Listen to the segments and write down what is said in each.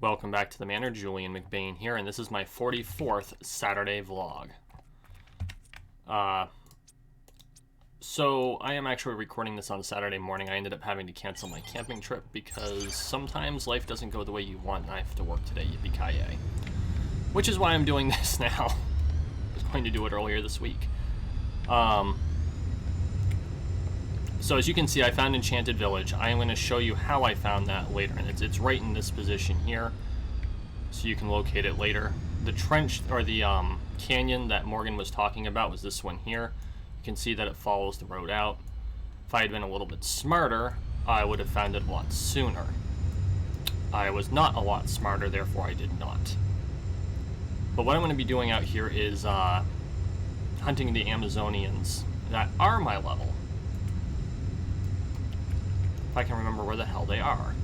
Welcome back to the Manor. Julian McBain here, and this is my 44th Saturday vlog. So I am actually recording this on Saturday morning. I ended up having to cancel my camping trip because sometimes life doesn't go the way you want, and I have to work today, yippee-ki-yay. Which is why I'm doing this now. I was going to do it earlier this week. So as you can see, I found Enchanted Village. I am going to show you how I found that later, and it's right in this position here, so you can locate it later. The trench, or the canyon that Morgan was talking about, was this one here. You can see that it follows the road out. If I had been a little bit smarter, I would have found it a lot sooner. I was not a lot smarter, therefore I did not. But what I'm going to be doing out here is hunting the Amazonians that are my level. If I can remember where the hell they are.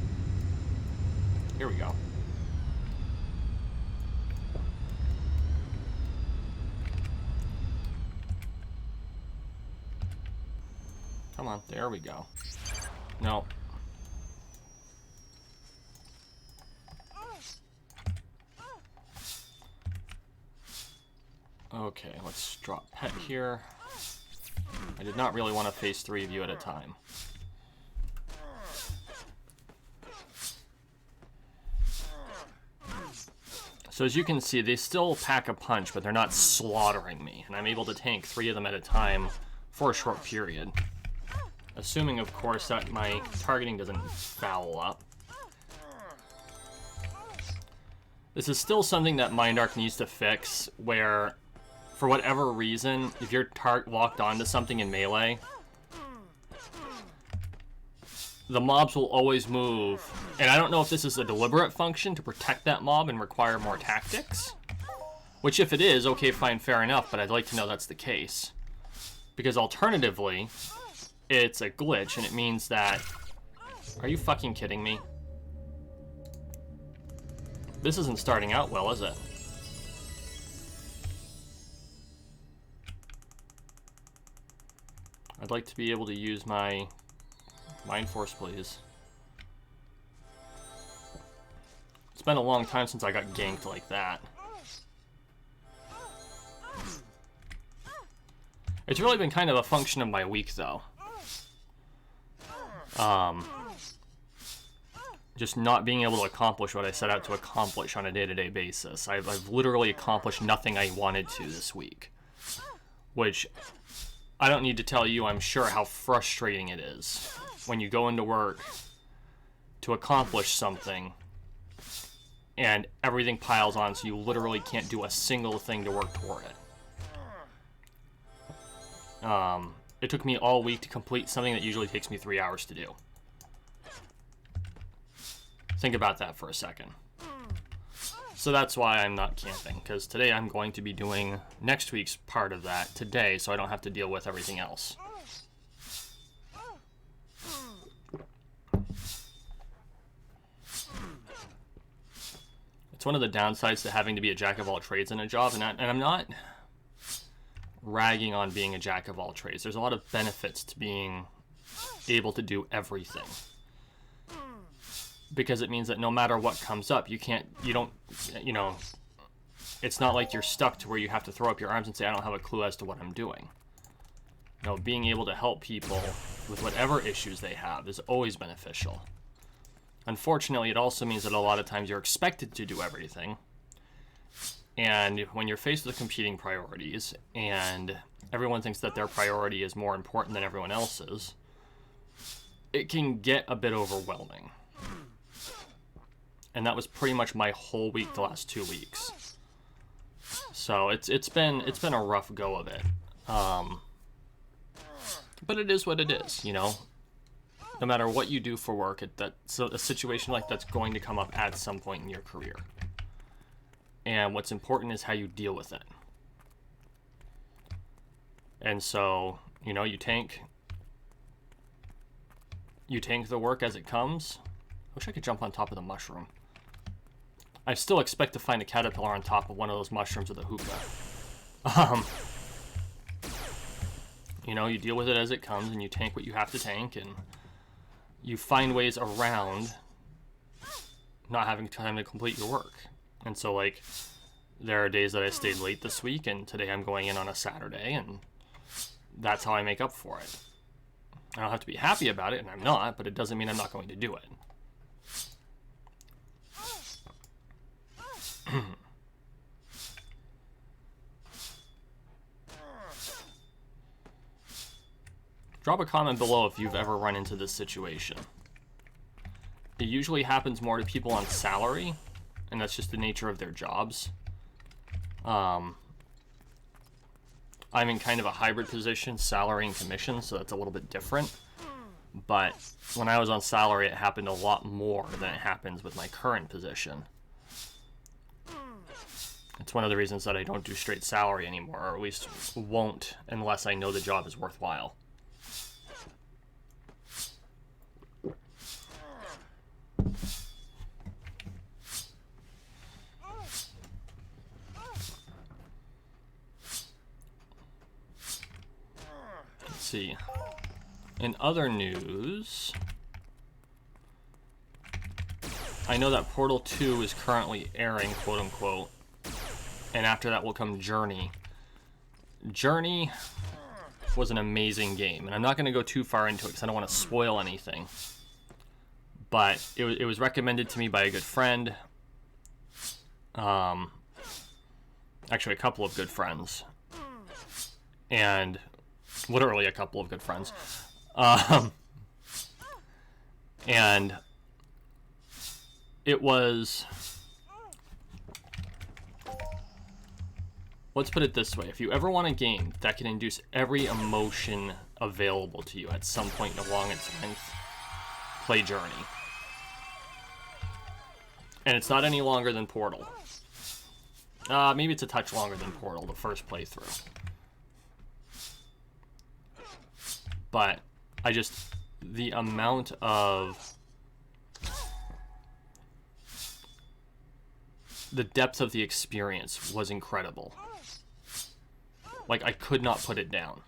Here we go. Come on, there we go. No. Okay, let's drop pet here. I did not really want to face 3 of you at a time. So as you can see, they still pack a punch, but they're not slaughtering me, and I'm able to tank 3 of them at a time for a short period. Assuming, of course, that my targeting doesn't foul up. This is still something that MindArc needs to fix, where, for whatever reason, if you're locked onto something in melee, the mobs will always move, and I don't know if this is a deliberate function to protect that mob and require more tactics, which if it is, okay, fine, fair enough, but I'd like to know that's the case, because alternatively, it's a glitch, and it means that, are you fucking kidding me? This isn't starting out well, is it? I'd like to be able to use my Mind Force, please. It's been a long time since I got ganked like that. It's really been kind of a function of my week, though. Just not being able to accomplish what I set out to accomplish on a day-to-day basis. I've literally accomplished nothing I wanted to this week. Which, I don't need to tell you, I'm sure, how frustrating it is when you go into work to accomplish something and everything piles on, so you literally can't do a single thing to work toward it. It took me all week to complete something that usually takes me 3 hours to do. Think about that for a second. So that's why I'm not camping, because today I'm going to be doing next week's part of that today, so I don't have to deal with everything else. It's one of the downsides to having to be a jack of all trades in a job, and I'm not ragging on being a jack of all trades. There's a lot of benefits to being able to do everything, because it means that no matter what comes up, you know, it's not like you're stuck to where you have to throw up your arms and say, I don't have a clue as to what I'm doing. You know, being able to help people with whatever issues they have is always beneficial. Unfortunately, it also means that a lot of times you're expected to do everything. And when you're faced with competing priorities, and everyone thinks that their priority is more important than everyone else's, it can get a bit overwhelming. And that was pretty much my whole week the last 2 weeks. So it's been a rough go of it. But it is what it is, you know. No matter what you do for work, so a situation like that's going to come up at some point in your career. And what's important is how you deal with it. And so, you know, you tank the work as it comes. I wish I could jump on top of the mushroom. I still expect to find a caterpillar on top of one of those mushrooms with a hookah. You know, you deal with it as it comes, and you tank what you have to tank, and you find ways around not having time to complete your work. And so, like, there are days that I stayed late this week, and today I'm going in on a Saturday, and that's how I make up for it. I don't have to be happy about it, and I'm not, but it doesn't mean I'm not going to do it. Drop a comment below if you've ever run into this situation. It usually happens more to people on salary, and that's just the nature of their jobs. I'm in kind of a hybrid position, salary and commission, so that's a little bit different. But when I was on salary, it happened a lot more than it happens with my current position. It's one of the reasons that I don't do straight salary anymore, or at least won't unless I know the job is worthwhile. Let's see. In other news, I know that Portal 2 is currently airing, quote unquote, and after that will come Journey. Journey was an amazing game, and I'm not going to go too far into it because I don't want to spoil anything. But it was recommended to me by a good friend. Actually, a couple of good friends. And literally a couple of good friends. And it was... Let's put it this way. If you ever want a game that can induce every emotion available to you at some point along its length, play Journey. And it's not any longer than Portal. Maybe it's a touch longer than Portal, the first playthrough. But the amount of... the depth of the experience was incredible. Like, I could not put it down.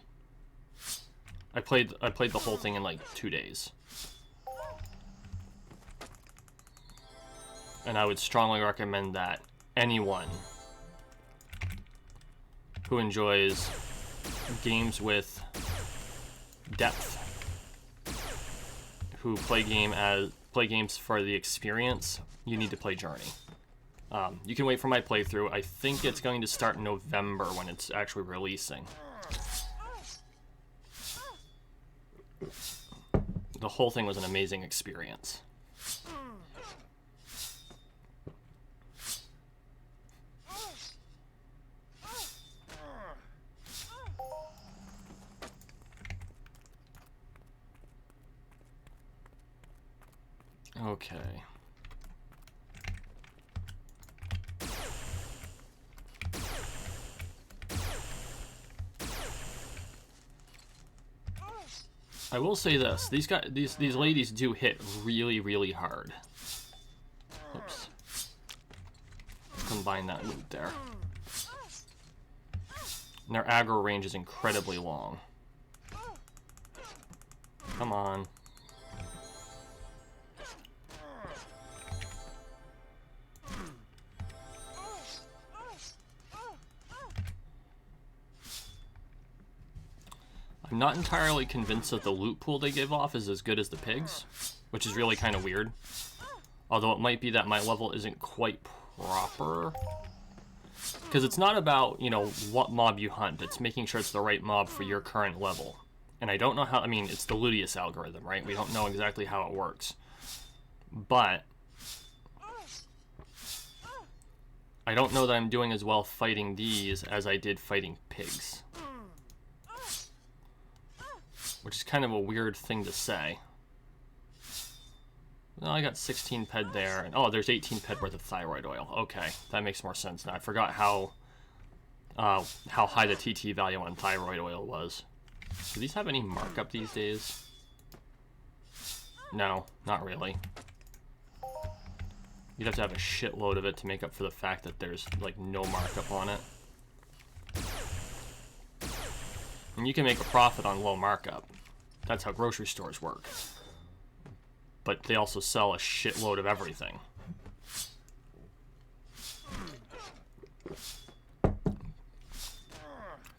I played the whole thing in like 2 days. And I would strongly recommend that anyone who enjoys games with depth, who play games for the experience, you need to play Journey. You can wait for my playthrough. I think it's going to start in November when it's actually releasing. The whole thing was an amazing experience. Okay. I will say this: these ladies do hit really, really hard. Oops. Combine that loot there. And their aggro range is incredibly long. Come on. I'm not entirely convinced that the loot pool they give off is as good as the pigs, which is really kind of weird. Although it might be that my level isn't quite proper. Because it's not about, you know, what mob you hunt. It's making sure it's the right mob for your current level. And I don't know how, I mean, it's the Ludius algorithm, right? We don't know exactly how it works. But I don't know that I'm doing as well fighting these as I did fighting pigs. Which is kind of a weird thing to say. Well, I got 16 ped there, and oh, there's 18 ped worth of thyroid oil. Okay, that makes more sense now. I forgot how high the TT value on thyroid oil was. Do these have any markup these days? No, not really. You'd have to have a shitload of it to make up for the fact that there's like no markup on it. And you can make a profit on low markup. That's how grocery stores work. But they also sell a shitload of everything.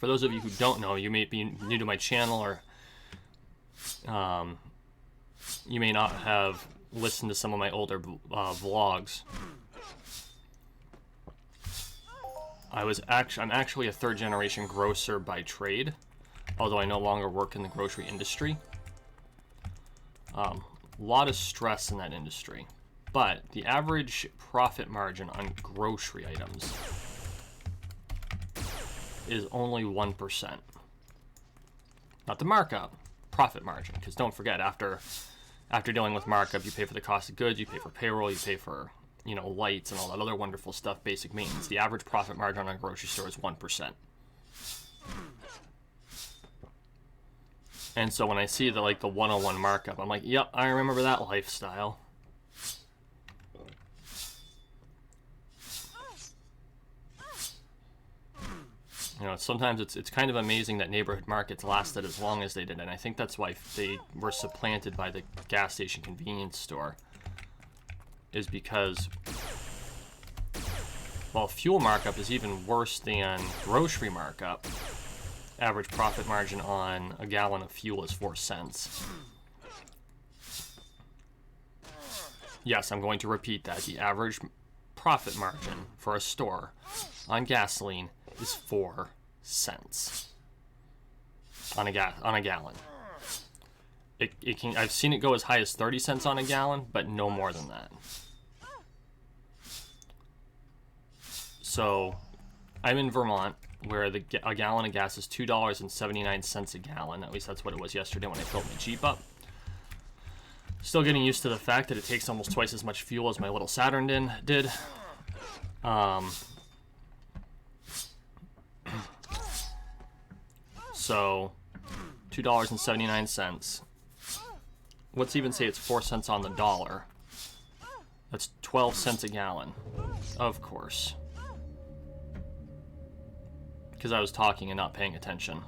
For those of you who don't know, you may be new to my channel, or you may not have listened to some of my older vlogs. I'm actually a third-generation grocer by trade, although I no longer work in the grocery industry. A lot of stress in that industry, but the average profit margin on grocery items is only 1%. Not the markup, profit margin, because don't forget, after dealing with markup, you pay for the cost of goods, you pay for payroll, you pay for, you know, lights and all that other wonderful stuff, basic maintenance. The average profit margin on a grocery store is 1%. And so when I see the 101 markup, I'm like, yep, I remember that lifestyle. You know, sometimes it's kind of amazing that neighborhood markets lasted as long as they did, and I think that's why they were supplanted by the gas station convenience store, is because, well, fuel markup is even worse than grocery markup. Average profit margin on a gallon of fuel is 4 cents. Yes, I'm going to repeat that. The average profit margin for a store on gasoline is 4 cents on a gallon. I've seen it go as high as 30 cents on a gallon, but no more than that. So I'm in Vermont, where a gallon of gas is $2.79 a gallon. At least that's what it was yesterday when I filled my Jeep up. Still getting used to the fact that it takes almost twice as much fuel as my little Saturn did. So $2.79. Let's even say it's 4 cents on the dollar. That's 12 cents a gallon. Of course. Because I was talking and not paying attention.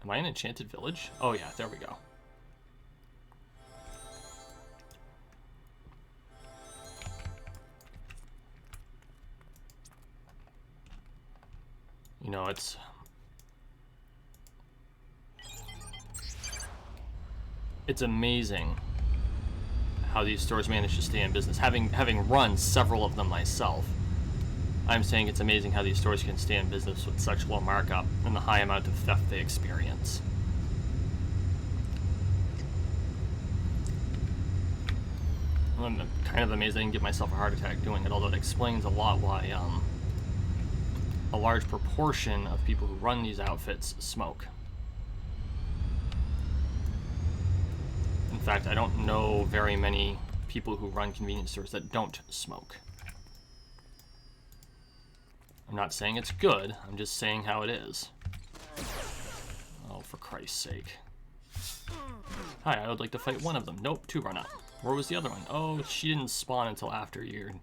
Am I in Enchanted Village? Oh yeah, there we go. You know, it's amazing how these stores manage to stay in business. Having run several of them myself, I'm saying it's amazing how these stores can stay in business with such low markup and the high amount of theft they experience. I'm kind of amazed I didn't give myself a heart attack doing it, although it explains a lot why a large proportion of people who run these outfits smoke. In fact, I don't know very many people who run convenience stores that don't smoke. I'm not saying it's good, I'm just saying how it is. Oh, for Christ's sake. Hi, I would like to fight one of them. Nope, 2 run up. Where was the other one? Oh, she didn't spawn until after you.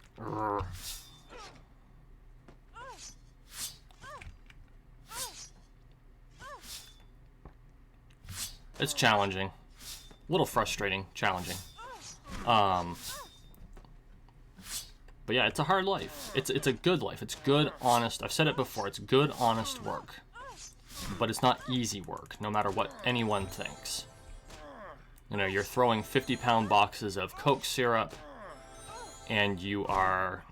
It's challenging. A little frustrating, challenging. But yeah, it's a hard life. It's a good life. It's good, honest. I've said it before. It's good, honest work. But it's not easy work, no matter what anyone thinks. You know, you're throwing 50-pound boxes of Coke syrup, and you are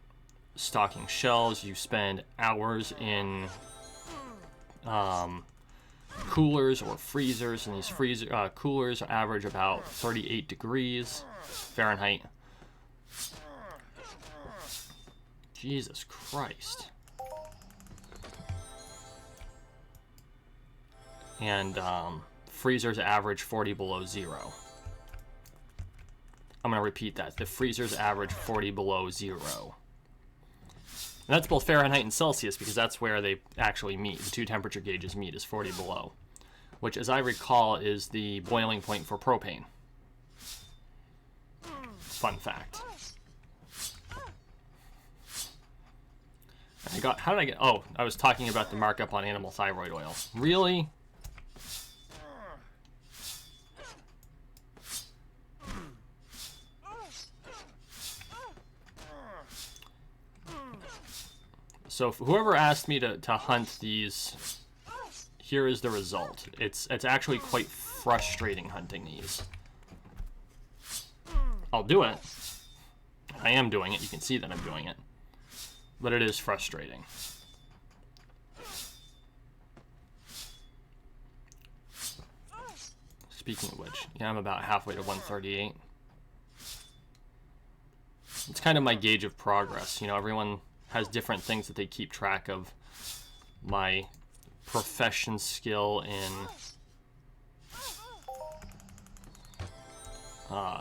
stocking shelves. You spend hours in coolers or freezers, and these coolers average about 38 degrees Fahrenheit. Jesus Christ. And freezers average 40 below zero. I'm going to repeat that. The freezers average 40 below zero. And that's both Fahrenheit and Celsius, because that's where they actually meet. The 2 temperature gauges meet is 40 below, which, as I recall, is the boiling point for propane. Fun fact. How did I get... Oh, I was talking about the markup on animal thyroid oil. Really? So whoever asked me to hunt these, here is the result. It's actually quite frustrating hunting these. I'll do it. I am doing it. You can see that I'm doing it. But it is frustrating. Speaking of which, yeah, I'm about halfway to 138. It's kind of my gauge of progress. You know, everyone has different things that they keep track of. My profession skill in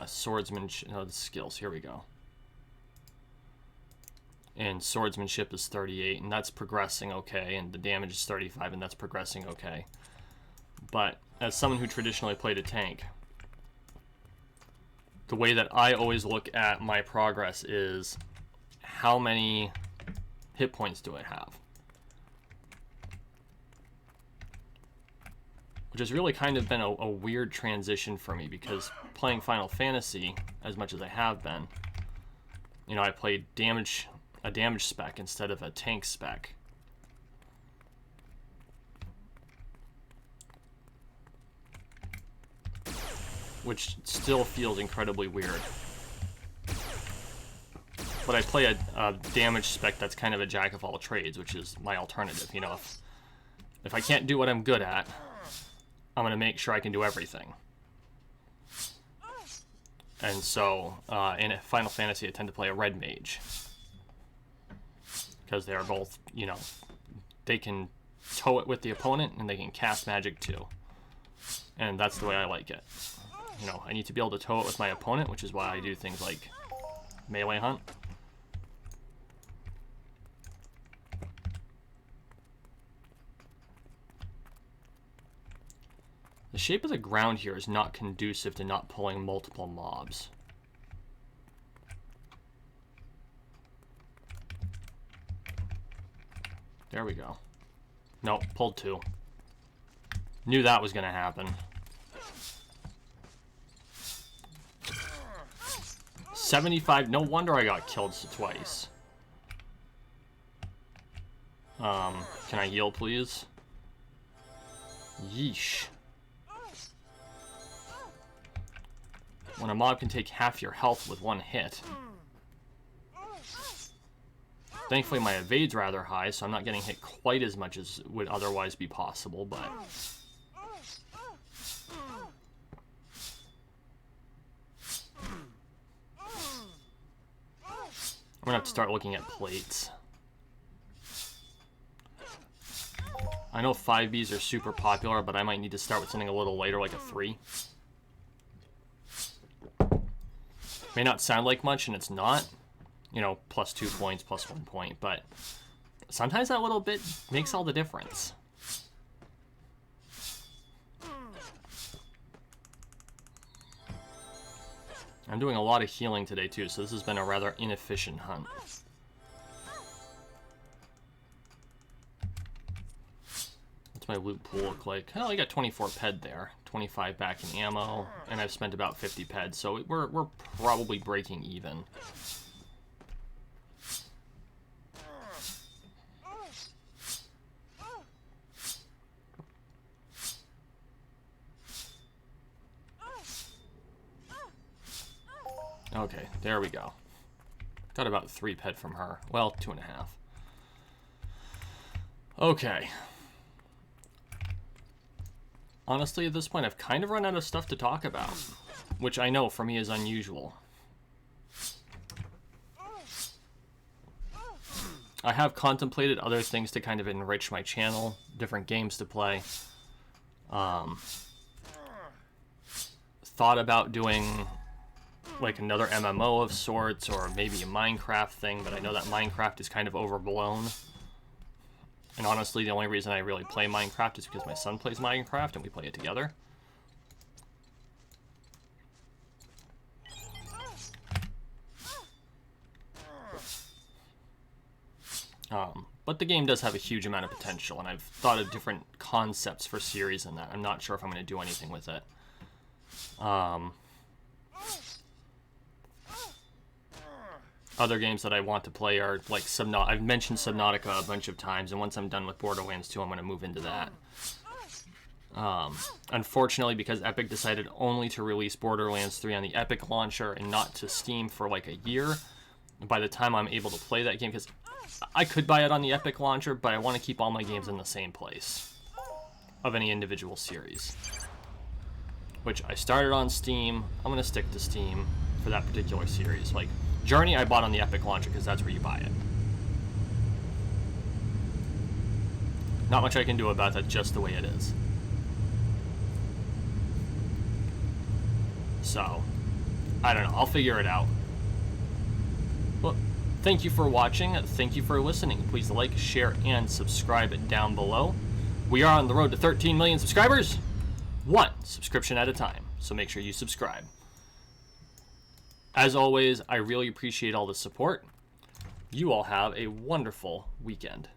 swordsmanship, no, the skills, here we go. And swordsmanship is 38, and that's progressing okay, and the damage is 35, and that's progressing okay. But as someone who traditionally played a tank, the way that I always look at my progress is how many hit points do I have? Which has really kind of been a weird transition for me, because playing Final Fantasy as much as I have been, you know, I played a damage spec instead of a tank spec. Which still feels incredibly weird. But I play a damage spec that's kind of a jack of all trades, which is my alternative. You know, if I can't do what I'm good at, I'm going to make sure I can do everything. And so, in Final Fantasy, I tend to play a red mage. Because they are both, you know, they can tow it with the opponent, and they can cast magic too. And that's the way I like it. You know, I need to be able to tow it with my opponent, which is why I do things like melee hunt. The shape of the ground here is not conducive to not pulling multiple mobs. There we go. Nope, pulled 2. Knew that was going to happen. 75, no wonder I got killed twice. Can I heal, please? Yeesh. When a mob can take half your health with one hit. Thankfully, my evade's rather high, so I'm not getting hit quite as much as would otherwise be possible, but... I'm gonna have to start looking at plates. I know 5Bs are super popular, but I might need to start with something a little later, like a 3. May not sound like much, and it's not. You know, plus 2 points, plus 1 point, but sometimes that little bit makes all the difference. I'm doing a lot of healing today too, so this has been a rather inefficient hunt. What's my loot pool look like? Oh, I got 24 ped there, 25 back in ammo, and I've spent about 50 ped, so we're probably breaking even. Okay, there we go. Got about 3 ped from her. Well, 2.5. Okay. Honestly, at this point, I've kind of run out of stuff to talk about, which I know for me is unusual. I have contemplated other things to kind of enrich my channel, different games to play. Thought about doing like another MMO of sorts, or maybe a Minecraft thing, but I know that Minecraft is kind of overblown. And honestly, the only reason I really play Minecraft is because my son plays Minecraft and we play it together. But the game does have a huge amount of potential, and I've thought of different concepts for series in that. I'm not sure if I'm going to do anything with it. Other games that I want to play are like I've mentioned Subnautica a bunch of times, and once I'm done with Borderlands 2, I'm going to move into that. Unfortunately, because Epic decided only to release Borderlands 3 on the Epic launcher and not to Steam for like a year, by the time I'm able to play that game, because I could buy it on the Epic launcher, but I want to keep all my games in the same place of any individual series. Which I started on Steam. I'm going to stick to Steam for that particular series. Like Journey, I bought on the Epic launcher because that's where you buy it. Not much I can do about that, just the way it is. So, I don't know. I'll figure it out. Well, thank you for watching. Thank you for listening. Please like, share, and subscribe down below. We are on the road to 13 million subscribers. One subscription at a time. So make sure you subscribe. As always, I really appreciate all the support. You all have a wonderful weekend.